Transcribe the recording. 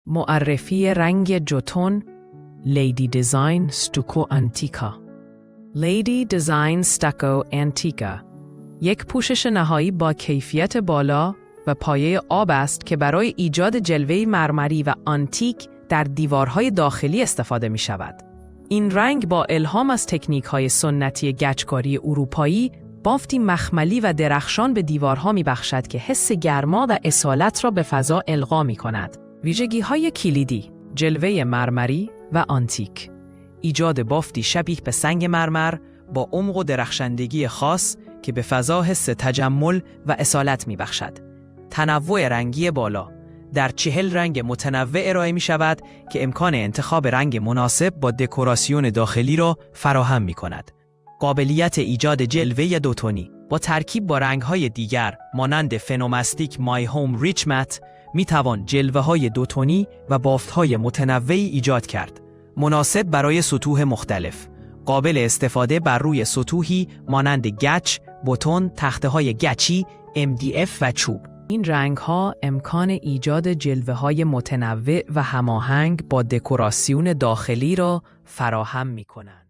معرفی رنگ جوتون لیدی دیزاین ستوکو آنتیکا. لیدی دیزاین استوکو آنتیکا یک پوشش نهایی با کیفیت بالا و پایه آب است که برای ایجاد جلوه مرمری و آنتیک در دیوارهای داخلی استفاده می شود. این رنگ با الهام از تکنیک‌های سنتی گچکاری اروپایی بافتی مخملی و درخشان به دیوارها می بخشد که حس گرما و اصالت را به فضا القا می کند. ویژگی‌های کلیدی: جلوه مرمری و آنتیک، ایجاد بافتی شبیه به سنگ مرمر با عمق و درخشندگی خاص که به فضا حس تجمل و اصالت می بخشد. تنوع رنگی بالا، در 40 رنگ متنوع ارائه می شود که امکان انتخاب رنگ مناسب با دکوراسیون داخلی را فراهم می کند. قابلیت ایجاد جلوه دوتونی با ترکیب با رنگ‌های دیگر مانند فنوماستیک مای هوم ریچ مت می توان جلوه‌های دوتونی و بافت‌های متنوعی ایجاد کرد، مناسب برای سطوح مختلف، قابل استفاده بر روی سطوحی مانند گچ، بتون، تخته‌های گچی، MDF و چوب. این رنگ‌ها امکان ایجاد جلوه‌های متنوع و هماهنگ با دکوراسیون داخلی را فراهم می‌کنند.